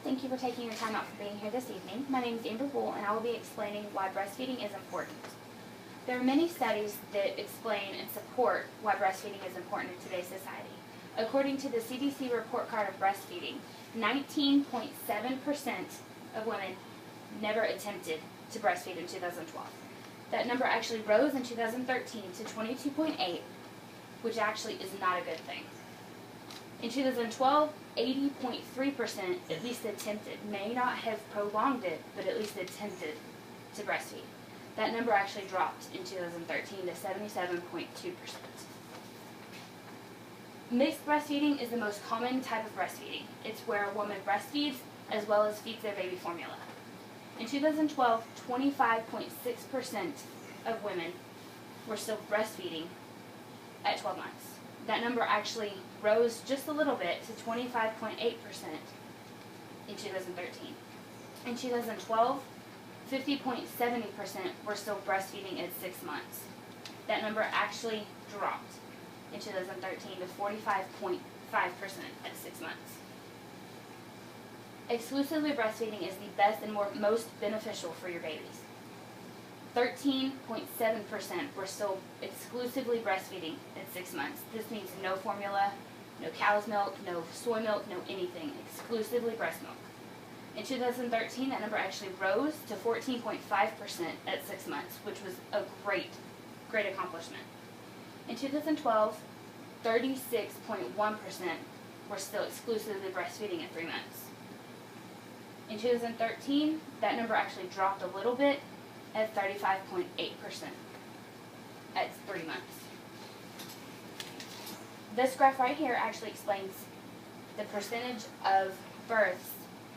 Thank you for taking your time out for being here this evening. My name is Amber Bull, and I will be explaining why breastfeeding is important. There are many studies that explain and support why breastfeeding is important in today's society. According to the CDC report card of breastfeeding, 19.7% of women never attempted to breastfeed in 2012. That number actually rose in 2013 to 22.8%, which actually is not a good thing. In 2012, 80.3% at least attempted, may not have prolonged it, but at least attempted to breastfeed. That number actually dropped in 2013 to 77.2%. Mixed breastfeeding is the most common type of breastfeeding. It's where a woman breastfeeds as well as feeds their baby formula. In 2012, 25.6% of women were still breastfeeding at 12 months. That number actually rose just a little bit to 25.8% in 2013. In 2012, 50.70% were still breastfeeding at 6 months. That number actually dropped in 2013 to 45.5% at 6 months. Exclusively breastfeeding is the best and most beneficial for your babies. 13.7% were still exclusively breastfeeding at 6 months. This means no formula, no cow's milk, no soy milk, no anything, exclusively breast milk. In 2013, that number actually rose to 14.5% at 6 months, which was a great accomplishment. In 2012, 36.1% were still exclusively breastfeeding at 3 months. In 2013, that number actually dropped a little bit at 35.8% at 3 months. This graph right here actually explains the percentage of births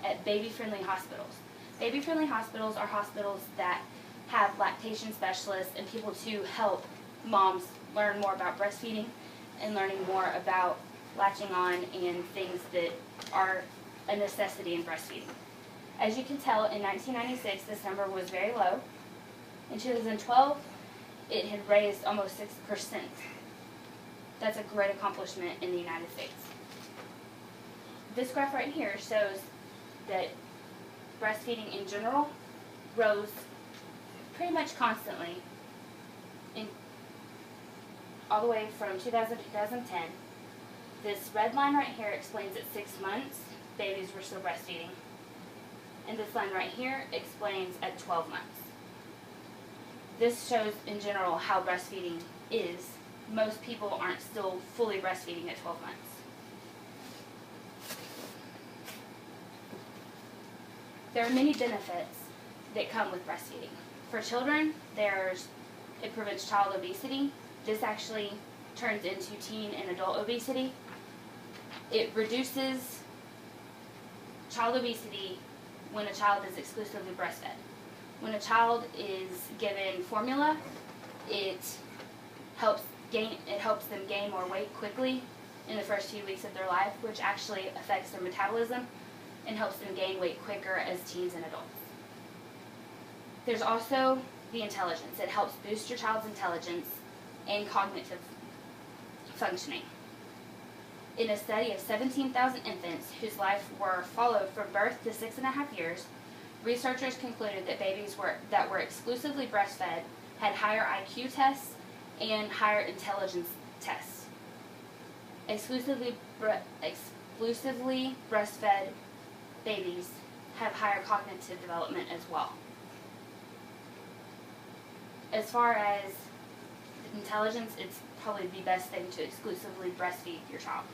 at baby-friendly hospitals. Baby-friendly hospitals are hospitals that have lactation specialists and people to help moms learn more about breastfeeding and learning more about latching on and things that are a necessity in breastfeeding. As you can tell, in 1996, this number was very low. In 2012, it had raised almost 6%. That's a great accomplishment in the United States. This graph right here shows that breastfeeding in general rose pretty much constantly all the way from 2000 to 2010. This red line right here explains at 6 months, babies were still breastfeeding. And this line right here explains at 12 months. This shows in general how breastfeeding is. Most people aren't still fully breastfeeding at 12 months. There are many benefits that come with breastfeeding. For children, it prevents child obesity. This actually turns into teen and adult obesity. It reduces child obesity when a child is exclusively breastfed. When a child is given formula, it helps them gain more weight quickly in the first few weeks of their life, which actually affects their metabolism and helps them gain weight quicker as teens and adults. There's also the intelligence. It helps boost your child's intelligence and cognitive functioning. In a study of 17,000 infants whose lives were followed from birth to 6.5 years, researchers concluded that babies that were exclusively breastfed had higher IQ tests and higher intelligence tests. Exclusively breastfed babies have higher cognitive development as well. As far as intelligence, it's probably the best thing to exclusively breastfeed your child.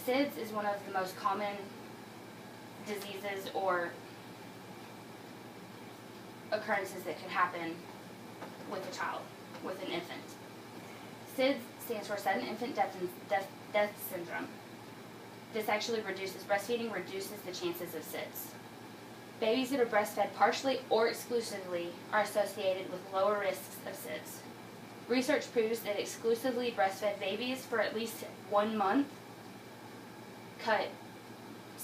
SIDS is one of the most common diseases or occurrences that could happen with a child, with an infant. SIDS stands for Sudden Infant Death Syndrome. This actually breastfeeding reduces the chances of SIDS. Babies that are breastfed partially or exclusively are associated with lower risks of SIDS. Research proves that exclusively breastfed babies for at least 1 month cut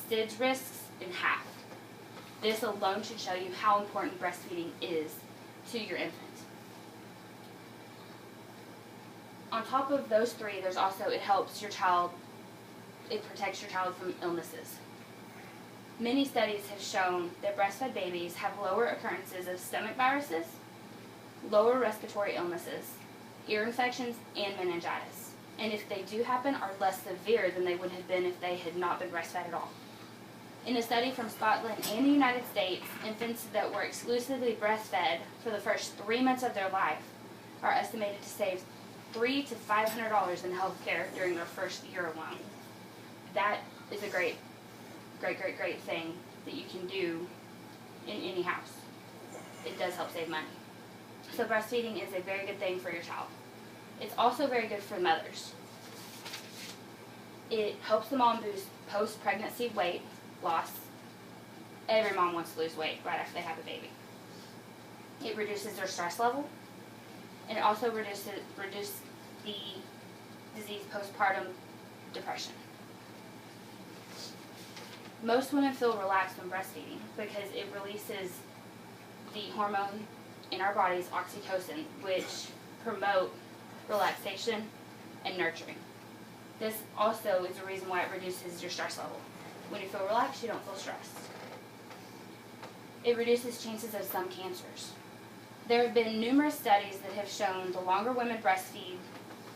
SIDS risks in half. This alone should show you how important breastfeeding is to your infant. On top of those three, there's also it helps your child it protects your child from illnesses. Many studies have shown that breastfed babies have lower occurrences of stomach viruses, lower respiratory illnesses, ear infections, and meningitis. And if they do happen, are less severe than they would have been if they had not been breastfed at all. In a study from Scotland and the United States, infants that were exclusively breastfed for the first 3 months of their life are estimated to save $300 to $500 in health care during their first year alone. That is a great thing that you can do in any house. It does help save money. So breastfeeding is a very good thing for your child. It's also very good for mothers. It helps the mom boost post-pregnancy weight loss. Every mom wants to lose weight right after they have a baby. It reduces their stress level, and it also reduces the disease postpartum depression. Most women feel relaxed when breastfeeding because it releases the hormone in our bodies, oxytocin, which promote relaxation and nurturing. This also is the reason why it reduces your stress level. When you feel relaxed, you don't feel stressed. It reduces chances of some cancers. There have been numerous studies that have shown the longer women breastfeed,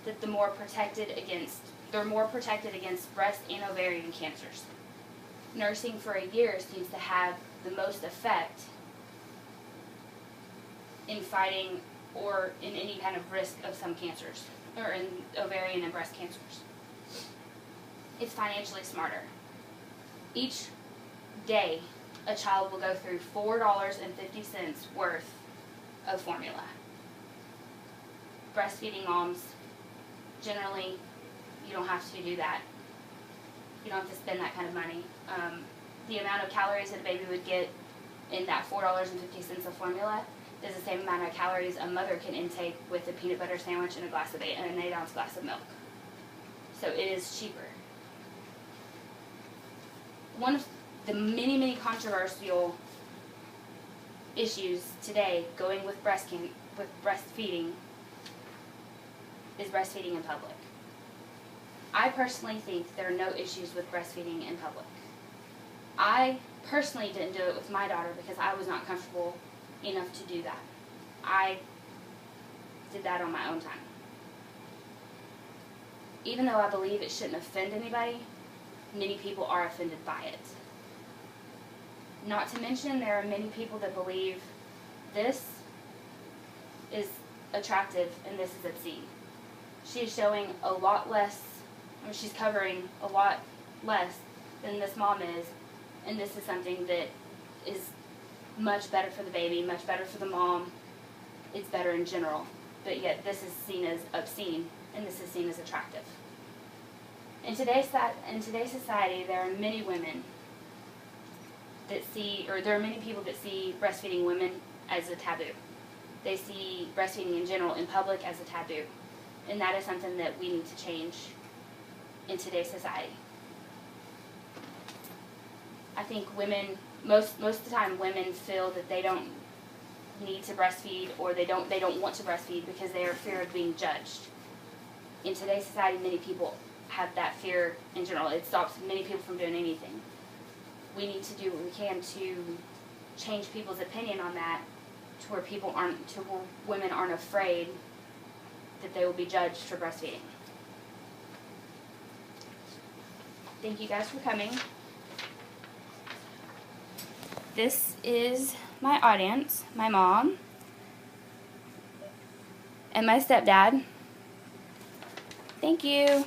that they're more protected against breast and ovarian cancers. Nursing for a year seems to have the most effect in fighting or in any kind of risk of some cancers, or in ovarian and breast cancers. It's financially smarter. Each day, a child will go through $4.50 worth of formula. Breastfeeding moms, generally, you don't have to do that. You don't have to spend that kind of money. The amount of calories that a baby would get in that $4.50 of formula is the same amount of calories a mother can intake with a peanut butter sandwich and an 8-ounce glass of milk. So it is cheaper. One of the many controversial issues today going with breastfeeding is breastfeeding in public. I personally think there are no issues with breastfeeding in public. I personally didn't do it with my daughter because I was not comfortable enough to do that. I did that on my own time. Even though I believe it shouldn't offend anybody, many people are offended by it. Not to mention, there are many people that believe this is attractive and this is obscene. She's showing a lot less, she's covering a lot less than this mom is, and this is something that is much better for the baby, much better for the mom. It's better in general, but yet this is seen as obscene and this is seen as attractive. In today's society, there are many women that there are many people that see breastfeeding women as a taboo. They see breastfeeding in general in public as a taboo, and that is something that we need to change in today's society. I think women, most of the time, women feel that they don't need to breastfeed, or they don't want to breastfeed because they are fear of being judged. In today's society, many people have that fear in general. It stops many people from doing anything. We need to do what we can to change people's opinion on that, to where women aren't afraid that they will be judged for breastfeeding. Thank you guys for coming. This is my audience, my mom, and my stepdad. Thank you.